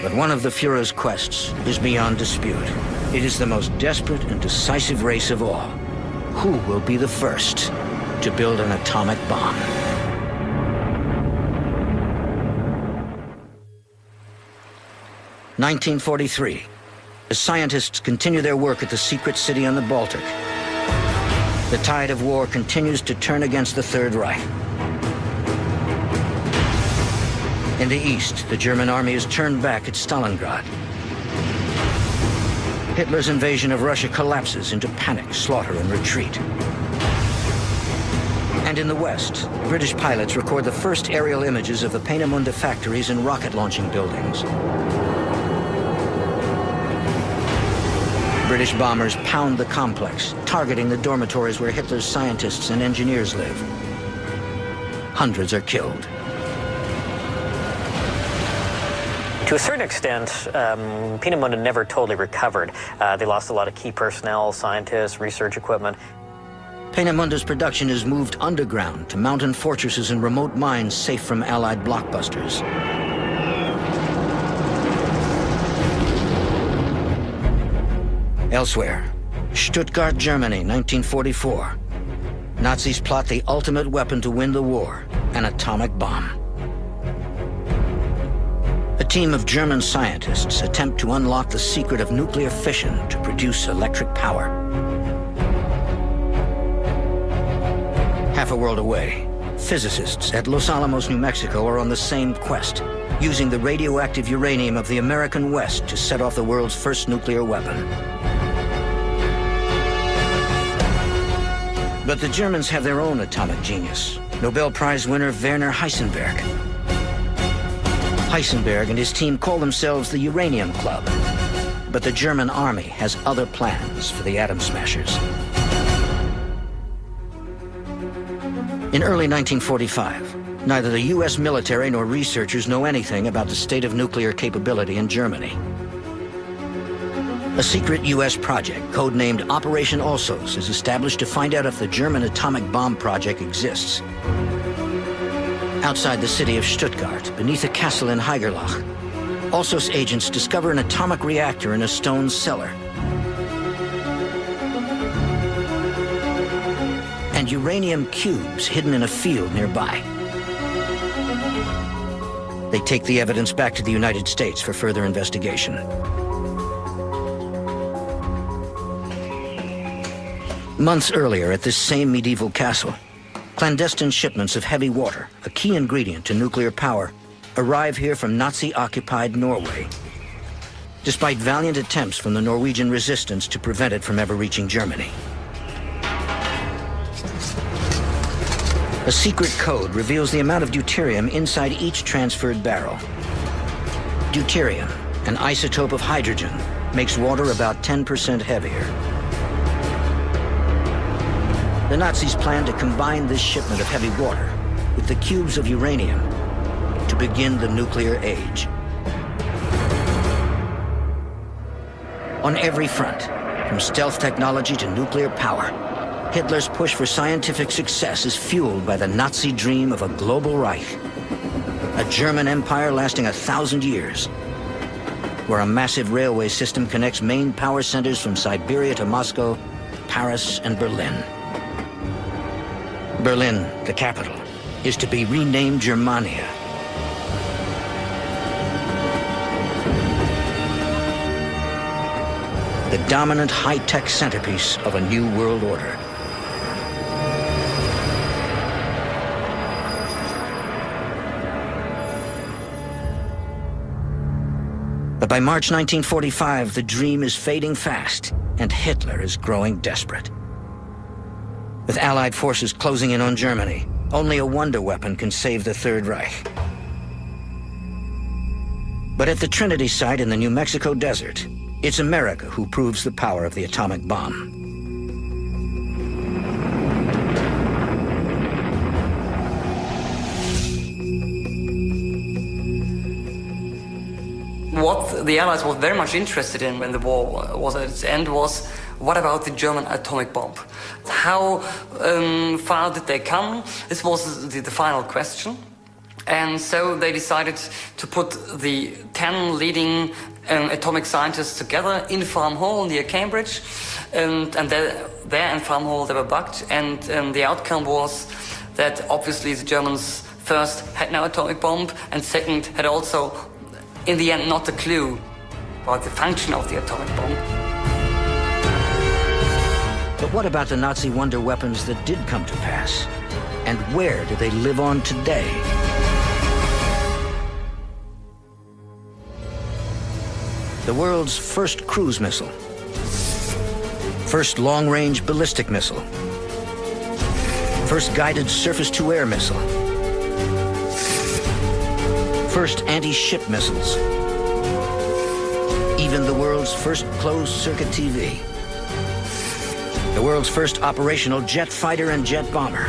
But one of the Führer's quests is beyond dispute. It is the most desperate and decisive race of all. Who will be the first to build an atomic bomb? (1943). The scientists continue their work at the secret city on the Baltic. The tide of war continues to turn against the Third Reich. In the east, the German army is turned back at Stalingrad. Hitler's invasion of Russia collapses into panic, slaughter, and retreat. And in the west, British pilots record the first aerial images of the Peenemünde factories and rocket launching buildings. British bombers pound the complex, targeting the dormitories where Hitler's scientists and engineers live. Hundreds are killed. To a certain extent, Peenemünde never totally recovered. They lost a lot of key personnel, scientists, research equipment. Peenemunde's production is moved underground to mountain fortresses and remote mines safe from Allied blockbusters. Elsewhere, Stuttgart, Germany, 1944. Nazis plot the ultimate weapon to win the war, an atomic bomb. A team of German scientists attempt to unlock the secret of nuclear fission to produce electric power. Half a world away, physicists at Los Alamos, New Mexico are on the same quest, using the radioactive uranium of the American West to set off the world's first nuclear weapon. But the Germans have their own atomic genius, Nobel Prize winner Werner Heisenberg. Heisenberg and his team call themselves the Uranium Club, but the German army has other plans for the atom smashers. In early 1945, neither the US military nor researchers know anything about the state of nuclear capability in Germany. A secret US project, codenamed Operation Alsos, is established to find out if the German atomic bomb project exists. Outside the city of Stuttgart, beneath a castle in Haigerloch, Alsos agents discover an atomic reactor in a stone cellar. And uranium cubes hidden in a field nearby. They take the evidence back to the United States for further investigation. Months earlier, at this same medieval castle, clandestine shipments of heavy water, a key ingredient to nuclear power, arrive here from Nazi-occupied Norway, despite valiant attempts from the Norwegian resistance to prevent it from ever reaching Germany. A secret code reveals the amount of deuterium inside each transferred barrel. Deuterium, an isotope of hydrogen, makes water about 10% heavier. The Nazis plan to combine this shipment of heavy water with the cubes of uranium to begin the nuclear age. On every front, from stealth technology to nuclear power, Hitler's push for scientific success is fueled by the Nazi dream of a global Reich, a German empire lasting 1,000 years, where a massive railway system connects main power centers from Siberia to Moscow, Paris, and Berlin. Berlin, the capital, is to be renamed Germania. The dominant high-tech centerpiece of a new world order. But by March 1945, the dream is fading fast, and Hitler is growing desperate. With Allied forces closing in on Germany, only a wonder weapon can save the Third Reich. But at the Trinity site in the New Mexico desert, it's America who proves the power of the atomic bomb. What the Allies were very much interested in when the war was at its end was, what about the German atomic bomb? How far did they come? This was the final question. And so they decided to put the 10 leading atomic scientists together in Farm Hall near Cambridge. And there in Farm Hall they were bugged. And the outcome was that obviously the Germans first had no atomic bomb, and second had also, in the end, not a clue about the function of the atomic bomb. But what about the Nazi wonder weapons that did come to pass? And where do they live on today? The world's first cruise missile, first long-range ballistic missile, first guided surface-to-air missile, first anti-ship missiles, even the world's first closed-circuit TV, the world's first operational jet fighter and jet bomber.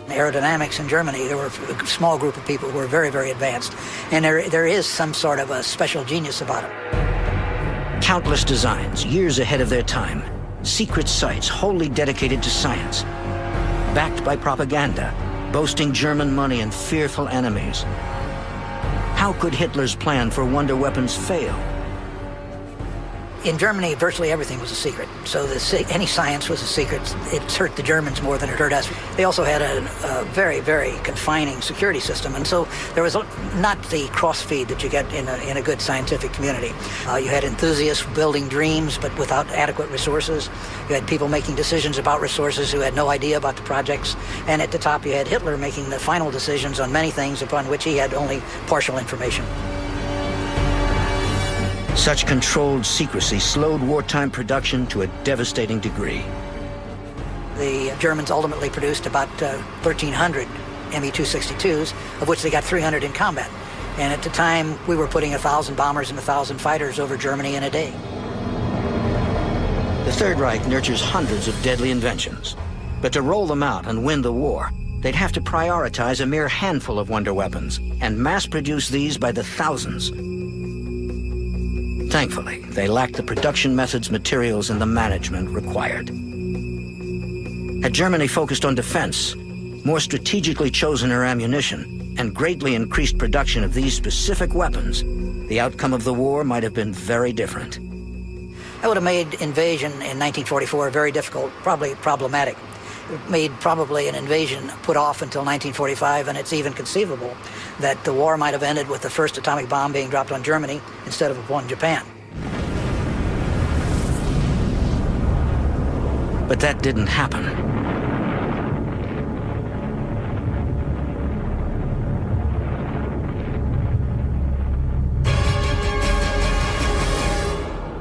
Aerodynamics in Germany, there were a small group of people who were very, very advanced. And there is some sort of a special genius about it. Countless designs, years ahead of their time. Secret sites wholly dedicated to science. Backed by propaganda, boasting German money and fearful enemies. How could Hitler's plan for wonder weapons fail? In Germany, virtually everything was a secret. So any science was a secret. It hurt the Germans more than it hurt us. They also had a very, very confining security system. And so there was not the cross-feed that you get in a good scientific community. You had enthusiasts building dreams, but without adequate resources. You had people making decisions about resources who had no idea about the projects. And at the top, you had Hitler making the final decisions on many things upon which he had only partial information. Such controlled secrecy slowed wartime production to a devastating degree. The Germans ultimately produced about 1,300 Me-262s, of which they got 300 in combat. And at the time, we were putting 1,000 bombers and 1,000 fighters over Germany in a day. The Third Reich nurtures hundreds of deadly inventions. But to roll them out and win the war, they'd have to prioritize a mere handful of wonder weapons and mass-produce these by the thousands. Thankfully, they lacked the production methods, materials, and the management required. Had Germany focused on defense, more strategically chosen her ammunition, and greatly increased production of these specific weapons, the outcome of the war might have been very different. That would have made invasion in 1944 very difficult, probably problematic. It made probably an invasion put off until 1945, and it's even conceivable that the war might have ended with the first atomic bomb being dropped on Germany instead of upon Japan. But that didn't happen.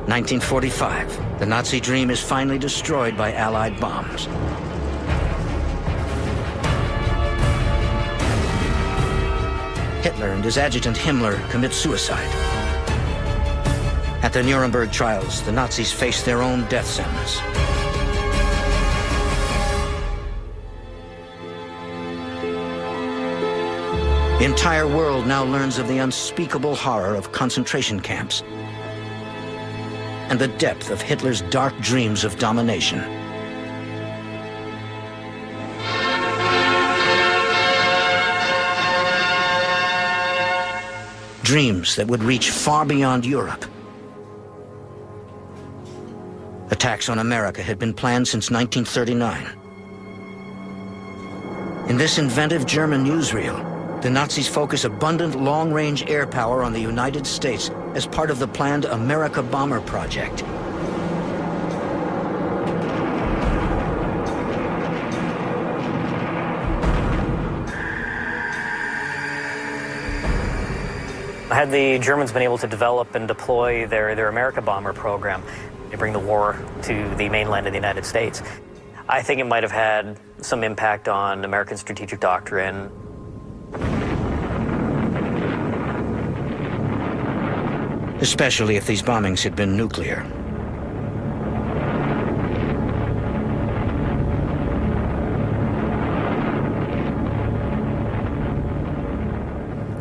In 1945, the Nazi dream is finally destroyed by Allied bombs. Hitler and his adjutant Himmler commit suicide. At the Nuremberg trials, the Nazis face their own death sentence. The entire world now learns of the unspeakable horror of concentration camps and the depth of Hitler's dark dreams of domination. Dreams that would reach far beyond Europe. Attacks on America had been planned since 1939. In this inventive German newsreel, the Nazis focus abundant long-range air power on the United States as part of the planned America Bomber Project. Had the Germans been able to develop and deploy their America Bomber program to bring the war to the mainland of the United States, I think it might have had some impact on American strategic doctrine. Especially if these bombings had been nuclear.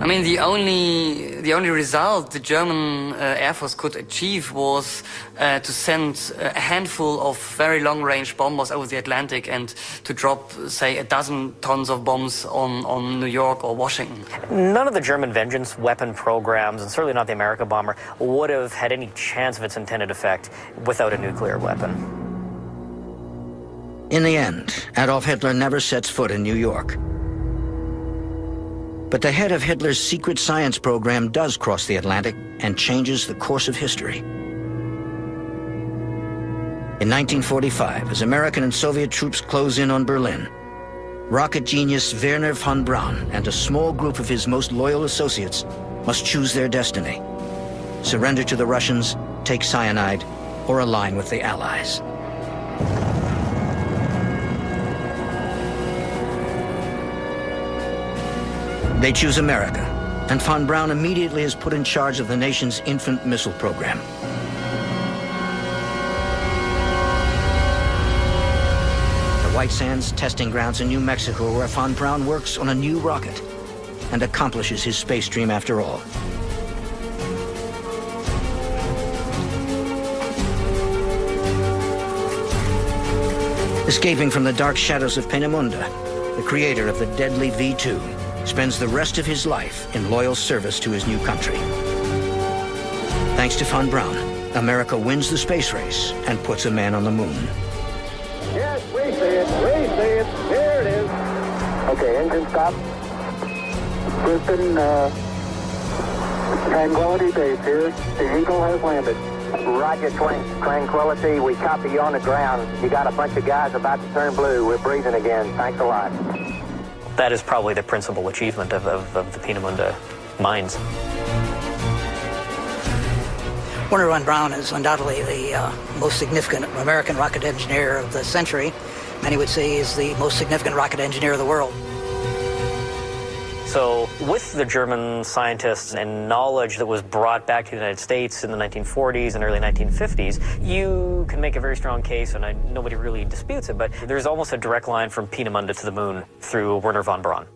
I mean, the only result the German Air Force could achieve was to send a handful of very long-range bombers over the Atlantic and to drop, say, a dozen tons of bombs on New York or Washington. None of the German vengeance weapon programs, and certainly not the America bomber, would have had any chance of its intended effect without a nuclear weapon. In the end, Adolf Hitler never sets foot in New York. But the head of Hitler's secret science program does cross the Atlantic and changes the course of history. In 1945, as American and Soviet troops close in on Berlin, rocket genius Wernher von Braun and a small group of his most loyal associates must choose their destiny: surrender to the Russians, take cyanide, or align with the Allies. They choose America, and von Braun immediately is put in charge of the nation's infant missile program. The White Sands testing grounds in New Mexico, where von Braun works on a new rocket and accomplishes his space dream after all. Escaping from the dark shadows of Peenemünde, the creator of the deadly V-2 spends the rest of his life in loyal service to his new country. Thanks to von Braun, America wins the space race and puts a man on the moon. Yes, we see it. We see it. Here it is. Okay, engine stop. Houston, Tranquility Base here. The Eagle has landed. Roger, Tranquility. We copy you on the ground. You got a bunch of guys about to turn blue. We're breathing again. Thanks a lot. That is probably the principal achievement of the Peenemünde mines. Wernher von Braun is undoubtedly the most significant American rocket engineer of the century. Many would say he's the most significant rocket engineer of the world. So with the German scientists and knowledge that was brought back to the United States in the 1940s and early 1950s, you can make a very strong case, and nobody really disputes it, but there's almost a direct line from Peenemünde to the moon through Wernher von Braun.